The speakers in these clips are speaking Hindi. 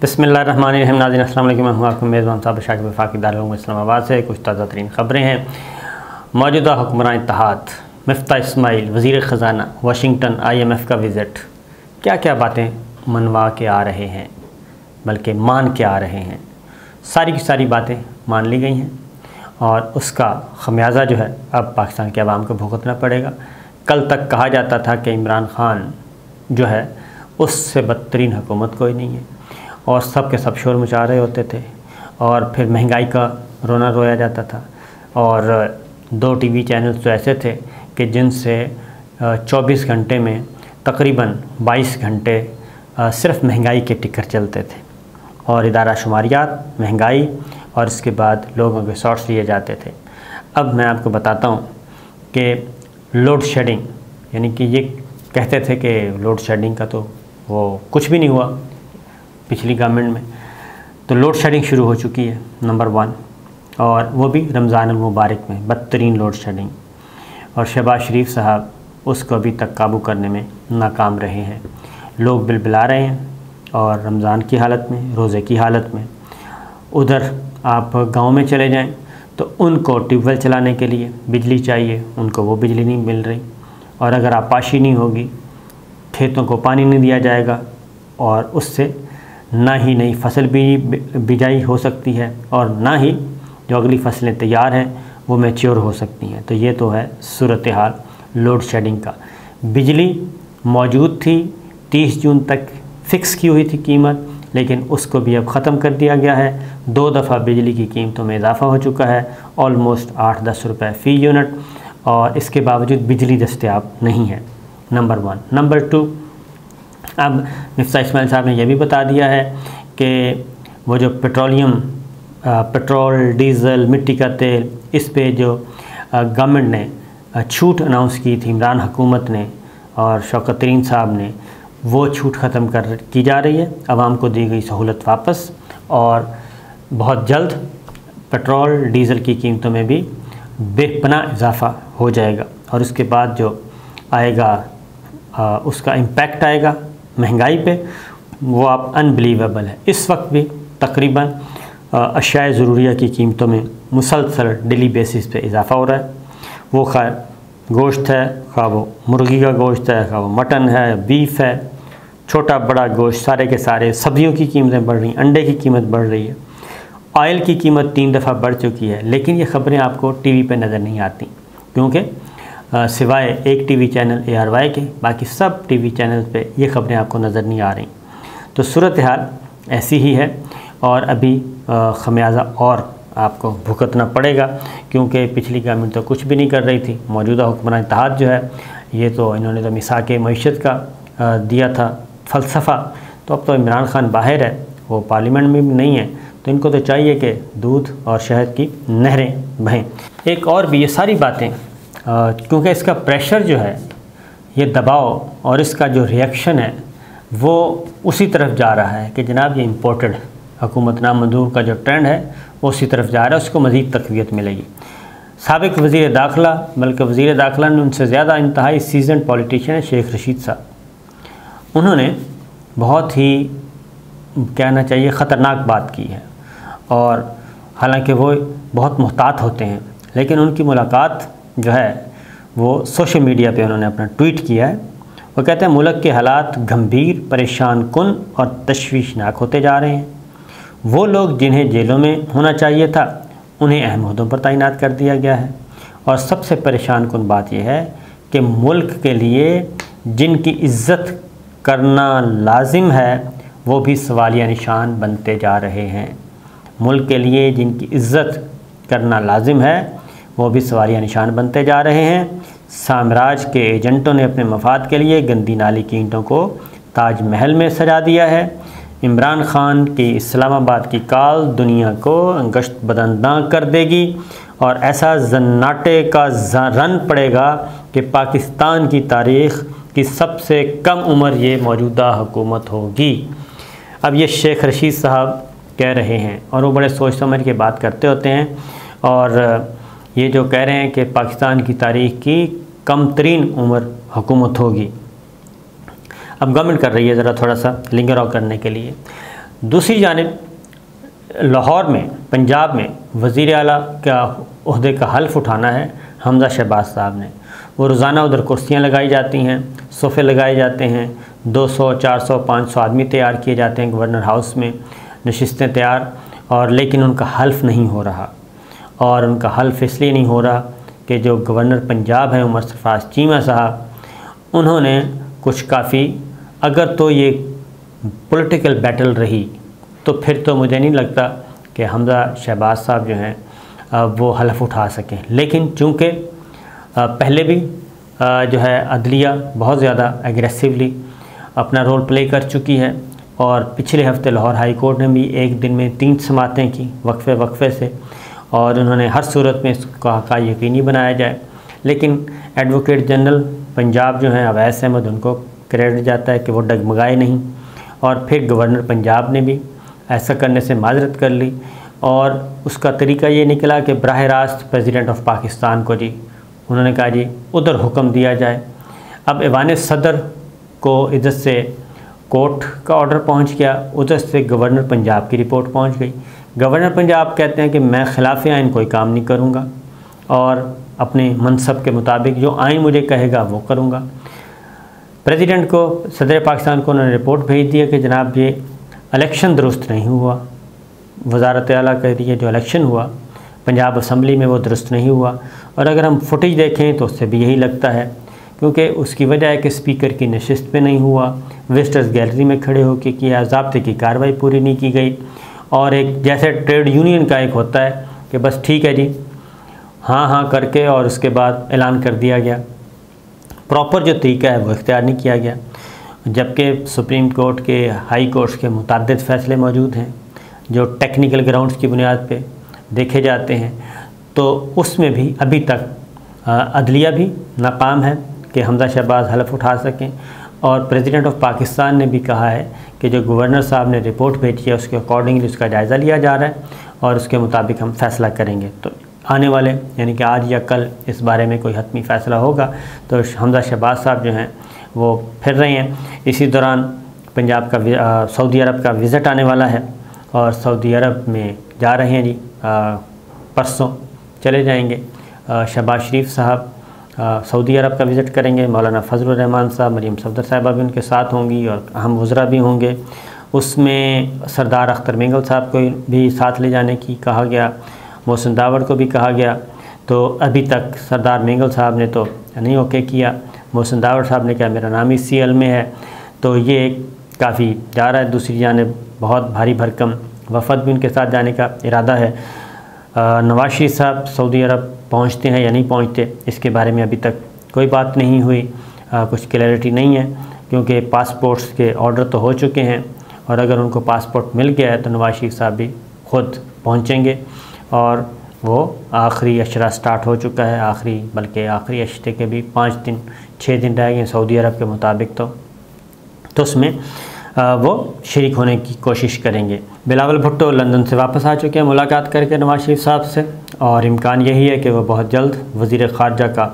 बिस्मिल्लाहिर्रहमानिर्रहीम। नाज़रीन अस्सलाम वालेकुम। मैं हूं आपका मेज़बान साबिर शाकिब वफाकी दारुल उलूम इस्लामाबाद से। कुछ ताज़ा तरीन ख़बरें हैं। मौजूदा हुक्मरान इत्तेहाद मिफ्ता इस्माइल वज़ीर ख़ज़ाना वाशिंगटन IMF का विज़िट, क्या क्या बातें मनवा के आ रहे हैं, बल्कि मान के आ रहे हैं। सारी की सारी बातें मान ली गई हैं और उसका ख़मियाज़ा जो है अब पाकिस्तान के अवाम को भुगतना पड़ेगा। कल तक कहा जाता था कि इमरान ख़ान जो है उससे बदतरीन हुकूमत कोई नहीं है और सब के सब शोर मचा रहे होते थे और फिर महंगाई का रोना रोया जाता था। और 2 TV चैनल्स तो ऐसे थे कि जिनसे 24 घंटे में तकरीबन 22 घंटे सिर्फ महंगाई के टिकर चलते थे और इदारा शुमारियात, महंगाई और इसके बाद लोगों के शॉर्ट्स लिए जाते थे। अब मैं आपको बताता हूँ कि लोड शेडिंग, यानी कि ये कहते थे कि लोड शेडिंग का तो वो कुछ भी नहीं हुआ पिछली गवर्नमेंट में, तो लोड शेडिंग शुरू हो चुकी है नंबर 1, और वो भी रमज़ान मुबारक में बदतरीन लोड शेडिंग। और शहबाज शरीफ साहब उसको अभी तक काबू करने में नाकाम रहे हैं। लोग बिलबिला रहे हैं और रमज़ान की हालत में, रोज़े की हालत में। उधर आप गांव में चले जाएं तो उनको ट्यूबवेल चलाने के लिए बिजली चाहिए, उनको वो बिजली नहीं मिल रही। और अगर आपाशी नहीं होगी, खेतों को पानी नहीं दिया जाएगा और उससे ना ही नई फसल बिजाई हो सकती है और ना ही जो अगली फसलें तैयार हैं वो मैच्योर हो सकती हैं। तो ये तो है सूरत हाल लोड शेडिंग का। बिजली मौजूद थी, 30 जून तक फ़िक्स की हुई थी कीमत, लेकिन उसको भी अब ख़त्म कर दिया गया है। 2 दफ़ा बिजली की कीमतों में इजाफ़ा हो चुका है, ऑलमोस्ट 8-10 रुपये फ़ी यूनिट, और इसके बावजूद बिजली दस्तयाब नहीं है। नंबर 1। नंबर 2, अब मिफ्ता इस्माइल साहब ने यह भी बता दिया है कि वो जो पेट्रोल, डीज़ल, मिट्टी का तेल, इस पे जो गवर्नमेंट ने छूट अनाउंस की थी, इमरान हुकूमत ने और शौकत तरीन साहब ने, वो छूट ख़त्म की जा रही है। आवाम को दी गई सहूलत वापस, और बहुत जल्द पेट्रोल डीज़ल की कीमतों में भी बेपनाह इजाफ़ा हो जाएगा। और उसके बाद जो आएगा उसका इम्पैक्ट आएगा महंगाई पे, वो आप अनबिलीवेबल है। इस वक्त भी तकरीबन अशियाए ज़रूरिया की कीमतों में मुसलसल डेली बेसिस पे इजाफ़ा हो रहा है। वो खैर गोश्त है, खा वो मुर्गी का गोश्त है, खा वो मटन है, बीफ है, छोटा बड़ा गोश्त, सारे के सारे। सब्जियों की कीमतें बढ़ रही हैं, अंडे की कीमत बढ़ रही है, ऑयल की कीमत 3 दफ़ा बढ़ चुकी है। लेकिन ये ख़बरें आपको TV पे नज़र नहीं आती, क्योंकि सिवाय एक TV चैनल ARY के बाकी सब TV चैनल पे ये ख़बरें आपको नज़र नहीं आ रही। तो सूरत हाल ऐसी ही है और अभी ख़मियाज़ा और आपको भुगतना पड़ेगा, क्योंकि पिछली गवर्नमेंट तो कुछ भी नहीं कर रही थी। मौजूदा हुक्मरान इत्तेहाद जो है, ये तो इन्होंने तो मिसाक़ मईशत का दिया था फ़लसफ़ा। तो अब तो इमरान ख़ान बाहर है, वो पार्लियामेंट में भी नहीं है, तो इनको तो चाहिए कि दूध और शहद की नहरें बहें। एक और भी, ये सारी बातें क्योंकि इसका प्रेशर जो है, ये दबाव और इसका जो रिएक्शन है वो उसी तरफ जा रहा है कि जनाब ये इम्पोर्टेड हुकूमत नामंजूर का जो ट्रेंड है वो उसी तरफ जा रहा है, उसको मज़ीद तक़वियत मिलेगी। साबिक़ वज़ीर दाखिला, बल्कि वज़ीर दाखिला ने उनसे ज़्यादा इंतहाई सीजन पॉलिटिशियन है शेख रशीद साहब। उन्होंने बहुत ही कहना चाहिए ख़तरनाक बात की है, और हालांकि वो बहुत मुहतात होते हैं, लेकिन उनकी मुलाकात जो है वो सोशल मीडिया पे उन्होंने अपना ट्वीट किया है। वो कहते हैं मुल्क के हालात गंभीर, परेशान कुन और तशवीशनाक होते जा रहे हैं। वो लोग जिन्हें जेलों में होना चाहिए था उन्हें अहम ओहदों पर तैनात कर दिया गया है, और सबसे परेशान कुन बात यह है कि मुल्क के लिए जिनकी इज़्ज़त करना लाजिम है वो भी सवालिया निशान बनते जा रहे हैं। मुल्क के लिए जिनकी इज़्ज़त करना लाजिम है वो भी सवालिया निशान बनते जा रहे हैं। साम्राज्य के एजेंटों ने अपने मफाद के लिए गंदी नाली की ईंटों को ताजमहल में सजा दिया है। इमरान ख़ान की इस्लामाबाद की काल दुनिया को गश्त बदंदा कर देगी और ऐसा जन्नाटे का रन पड़ेगा कि पाकिस्तान की तारीख़ की सबसे कम उम्र ये मौजूदा हुकूमत होगी। अब ये शेख रशीद साहब कह रहे हैं और वो बड़े सोच समझ के बात करते होते हैं, और ये जो कह रहे हैं कि पाकिस्तान की तारीख़ की कम तरीन उम्र हुकूमत होगी। अब गवर्नमेंट कर रही है ज़रा थोड़ा सा लिंगर आउट करने के लिए। दूसरी जानिब लाहौर में, पंजाब में वज़ीर आला का ओहदे का हल्फ उठाना है हमज़ा शहबाज साहब ने। वो रोज़ाना उधर कुर्सियाँ लगाई जाती हैं, सोफ़े लगाए जाते हैं, 200, 400, 500 आदमी तैयार किए जाते हैं गवर्नर हाउस में, नशिस्तें तैयार, और लेकिन उनका हल्फ नहीं हो रहा। और उनका हल्फ इसलिए नहीं हो रहा कि जो गवर्नर पंजाब हैं उमर सरफराज चीमा साहब, उन्होंने कुछ काफ़ी, अगर तो ये पॉलिटिकल बैटल रही तो फिर तो मुझे नहीं लगता कि हमज़ा शहबाज साहब जो हैं वो हल्फ उठा सकें। लेकिन चूँकि पहले भी जो है अदलिया बहुत ज़्यादा एग्रेसिवली अपना रोल प्ले कर चुकी है, और पिछले हफ्ते लाहौर हाई कोर्ट ने भी एक दिन में 3 समातें की वक्फे से, और उन्होंने हर सूरत में इसका यकीनी बनाया जाए। लेकिन एडवोकेट जनरल पंजाब जो हैं अवैस अहमद, उनको क्रेडिट जाता है कि वो डगमगाए नहीं, और फिर गवर्नर पंजाब ने भी ऐसा करने से माजरत कर ली, और उसका तरीका ये निकला कि बराह रास्त प्रेसिडेंट ऑफ पाकिस्तान को जी उन्होंने कहा जी उधर हुक्म दिया जाए। अब ऐवान सदर को इधर से कोर्ट का ऑर्डर पहुंच गया, उधर से गवर्नर पंजाब की रिपोर्ट पहुंच गई। गवर्नर पंजाब कहते हैं कि मैं खिलाफ आइन कोई काम नहीं करूंगा, और अपने मनसब के मुताबिक जो आइन मुझे कहेगा वो करूंगा। प्रेसिडेंट को, सदर पाकिस्तान को उन्होंने रिपोर्ट भेज दिया कि जनाब ये इलेक्शन दुरुस्त नहीं हुआ। वज़ारत आला कह रही है जो इलेक्शन हुआ पंजाब असम्बली में वो दुरुस्त नहीं हुआ, और अगर हम फुटेज देखें तो उससे भी यही लगता है, क्योंकि उसकी वजह है कि स्पीकर की नशिस्त पे नहीं हुआ, विजिटर्स गैलरी में खड़े होकर किया, ज़ाब्ते की कार्रवाई पूरी नहीं की गई, और एक जैसे ट्रेड यूनियन का एक होता है कि बस ठीक है जी हाँ हाँ करके और उसके बाद ऐलान कर दिया गया। प्रॉपर जो तरीका है वो इख्तियार नहीं किया गया, जबकि सुप्रीम कोर्ट के, हाई कोर्ट्स के मुतअद्दिद फ़ैसले मौजूद हैं जो टेक्निकल ग्राउंड्स की बुनियाद पे देखे जाते हैं। तो उसमें भी अभी तक अदलिया भी नाकाम है कि हमज़ा शहबाज हल्फ उठा सकें, और प्रेसिडेंट ऑफ पाकिस्तान ने भी कहा है कि जो गवर्नर साहब ने रिपोर्ट भेजी है उसके अकॉर्डिंगली उसका जायज़ा लिया जा रहा है, और उसके मुताबिक हम फ़ैसला करेंगे। तो आने वाले यानी कि आज या कल इस बारे में कोई हतमी फ़ैसला होगा। तो हमज़ा शहबाज साहब जो हैं वो फिर रहे हैं। इसी दौरान पंजाब का सऊदी अरब का विज़िट आने वाला है, और सऊदी अरब में जा रहे हैं जी, परसों चले जाएंगे। शहबाज शरीफ साहब सऊदी अरब का विज़िट करेंगे, मौलाना फजलुर रहमान साहब, मरीम सफदर साहिबा भी उनके साथ होंगी, और अहम वज़रा भी होंगे। उसमें सरदार अख्तर मेंगल साहब को भी साथ ले जाने की कहा गया, मोहसिन दावड़ को भी कहा गया। तो अभी तक सरदार मेंगल साहब ने तो नहीं ओके किया, मोहसिन दावड़ साहब ने कहा मेरा नाम ही CL में है। तो ये काफ़ी जा रहा है। दूसरी जानिब बहुत भारी भरकम वफ़द भी उनके साथ जाने का इरादा है। नवाज शरीफ साहब सऊदी अरब पहुंचते हैं या नहीं पहुंचते, इसके बारे में अभी तक कोई बात नहीं हुई, कुछ क्लैरिटी नहीं है, क्योंकि पासपोर्ट्स के ऑर्डर तो हो चुके हैं, और अगर उनको पासपोर्ट मिल गया है तो नवाज शरीफ साहब भी ख़ुद पहुंचेंगे, और वो आखिरी अशरा स्टार्ट हो चुका है, बल्कि आखिरी अशरे के भी 6 दिन रह गए सऊदी अरब के मुताबिक। तो उसमें वो शरीक होने की कोशिश करेंगे। बिलावल भुट्टो लंदन से वापस आ चुके हैं मुलाकात करके नवाज शरीफ साहब से, और इम्कान यही है कि वह बहुत जल्द वज़ीर ख़ारजा का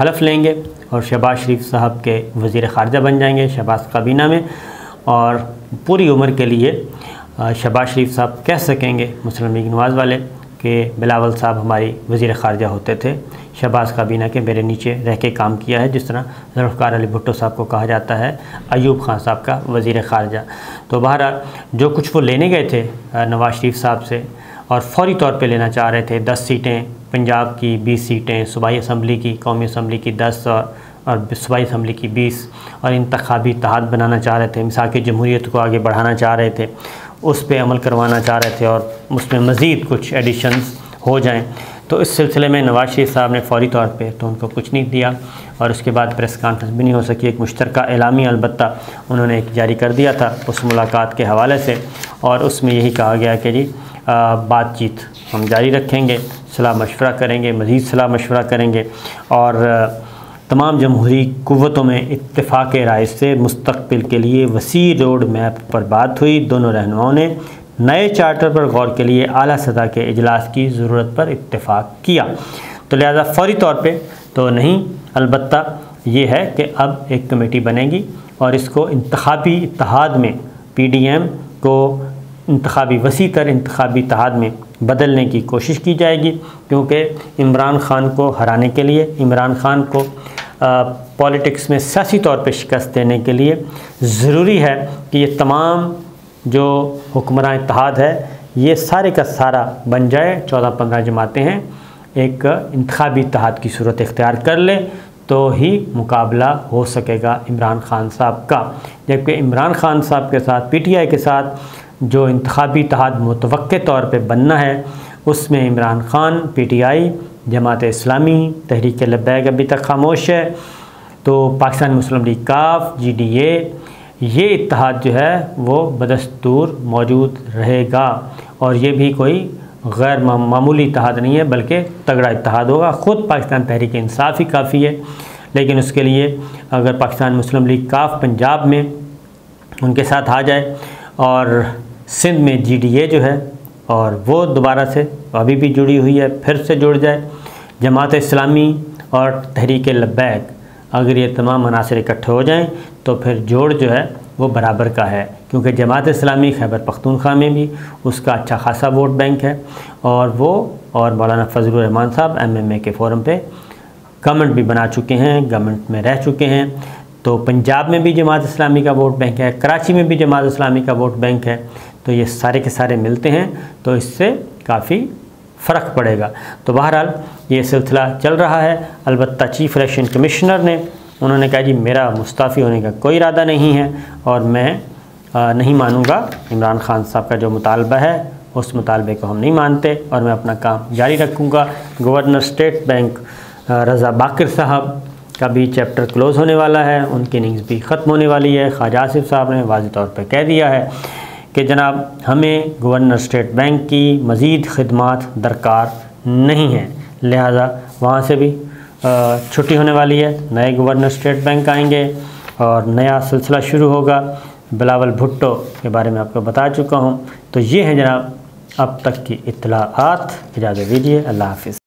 हलफ लेंगे और शहबाज शरीफ साहब के वज़ीर ख़ारजा बन जाएंगे शहबाज काबीना में, और पूरी उम्र के लिए शहबाज शरीफ साहब कह सकेंगे मुस्लिम लीग नवाज़ वाले कि बिलावल साहब हमारी वज़ीर ख़ारजा होते थे, शहबाज काबीना के मेरे नीचे रह के काम किया है, जिस तरह ज़ुल्फ़िकार अली भुट्टो साहब को कहा जाता है अयूब खान साहब का वज़ीर ख़ारजा। तो बहरहाल जो कुछ वो लेने गए थे नवाज शरीफ साहब से, और फौरी तौर पे लेना चाह रहे थे 10 सीटें पंजाब की, 20 सीटें सूबाई असम्बली की, कौमी असम्बली की 10 और सूबाई असम्बली की 20, और इंतखाबी इत्तेहाद बनाना चाह रहे थे, मिसाक़ जमहूरियत को आगे बढ़ाना चाह रहे थे, उस पर अमल करवाना चाह रहे थे, और उसमें मज़ीद कुछ एडिशन्स हो जाएं। तो इस सिलसिले में नवाज शरीफ साहब ने फौरी तौर पे तो उनको कुछ नहीं दिया, और उसके बाद प्रेस कॉन्फ्रेंस भी नहीं हो सकी। एक मुश्तरका एलामिया अलबत्ता उन्होंने एक जारी कर दिया था उस मुलाकात के हवाले से, और उसमें यही कहा गया कि जी बातचीत हम जारी रखेंगे, सलाह मशवरा करेंगे, मज़ीद सलाह मशवरा करेंगे, और तमाम जमहूरी क़ुव्वतों में इत्तेफ़ाक़ राय से मुस्तक़बिल के लिए वसी रोड मैप पर बात हुई। दोनों रहनुमाओं ने नए चार्टर पर गौर के लिए आला सतह के इजलास की ज़रूरत पर इत्तेफ़ाक़ किया। तो लिहाजा फ़ौरी तौर पे तो नहीं, अलबत्ता ये है कि अब एक कमेटी बनेगी और इसको इंतखाबी इत्तेहाद में PDM को इंतखाबी वसी तर इंतखाबी इत्तेहाद में बदलने की कोशिश की जाएगी, क्योंकि इमरान ख़ान को हराने के लिए, इमरान ख़ान को पॉलिटिक्स में सियासी तौर पे शिकस्त देने के लिए ज़रूरी है कि ये तमाम जो हुक्मरान इत्तेहाद है ये सारे का सारा बन जाए। 14-15 जमातें हैं, एक इंतखाबी इत्तेहाद की सूरत इख्तियार कर ले तो ही मुकाबला हो सकेगा इमरान ख़ान साहब का। जबकि इमरान ख़ान साहब के साथ PTI के साथ जो इंतखाबी इत्तेहाद मुतवक्के तौर पे बनना है, उसमें इमरान ख़ान, PTI, जमात इस्लामी, तहरीक लब्बैक अभी तक खामोश है, तो पाकिस्तान मुस्लिम लीग काफ, GDA, ये इत्तेहाद जो है वो बदस्तूर मौजूद रहेगा। और ये भी कोई गैर मामूली इत्तेहाद नहीं है, बल्कि तगड़ा इत्तेहाद होगा। ख़ुद पाकिस्तान तहरीक इंसाफ ही काफ़ी है, लेकिन उसके लिए अगर पाकिस्तान मुस्लिम लीग काफ पंजाब में उनके साथ आ जाए और सिंध में GDA जो है और वो दोबारा से अभी भी जुड़ी हुई है, फिर से जुड़ जाए, जमात इस्लामी और तहरीक लब्बैक, अगर ये तमाम अनासर इकट्ठे हो जाएं तो फिर जोड़ जो है वो बराबर का है। क्योंकि जमात इस्लामी खैबर पख्तूनख्वा में भी उसका अच्छा खासा वोट बैंक है, और वो और मौलाना फजलुर रहमान साहब MMA के फ़ोरम पे गवर्नमेंट भी बना चुके हैं, गवर्नमेंट में रह चुके हैं। तो पंजाब में भी जमात इस्लामी का वोट बैंक है, कराची में भी जमात इस्लामी का वोट बैंक है। तो ये सारे के सारे मिलते हैं, तो इससे काफ़ी फ़र्क पड़ेगा। तो बहरहाल ये सिलसिला चल रहा है। अलबत्ता चीफ़ इलेक्शन कमिश्नर ने उन्होंने कहा जी मेरा मुस्ताफ़ी होने का कोई इरादा नहीं है, और मैं नहीं मानूंगा इमरान ख़ान साहब का जो मुतालबा है उस मुतालबे को हम नहीं मानते, और मैं अपना काम जारी रखूँगा। गवर्नर स्टेट बैंक रज़ा बाकर साहब का भी चैप्टर क्लोज़ होने वाला है, उनकी इनिंग्स भी ख़त्म होने वाली है। ख्वाजा आसिफ साहब ने वाज़ेह तौर पर कह दिया है कि जनाब हमें गवर्नर स्टेट बैंक की मज़ीद खिदमात दरकार नहीं है, लिहाजा वहाँ से भी छुट्टी होने वाली है। नए गवर्नर स्टेट बैंक आएंगे और नया सिलसिला शुरू होगा। बिलावल भुट्टो के बारे में आपको बता चुका हूँ। तो ये है जनाब अब तक की इत्तलाआत। इजाज़त दीजिए, अल्लाह हाफ़िज़।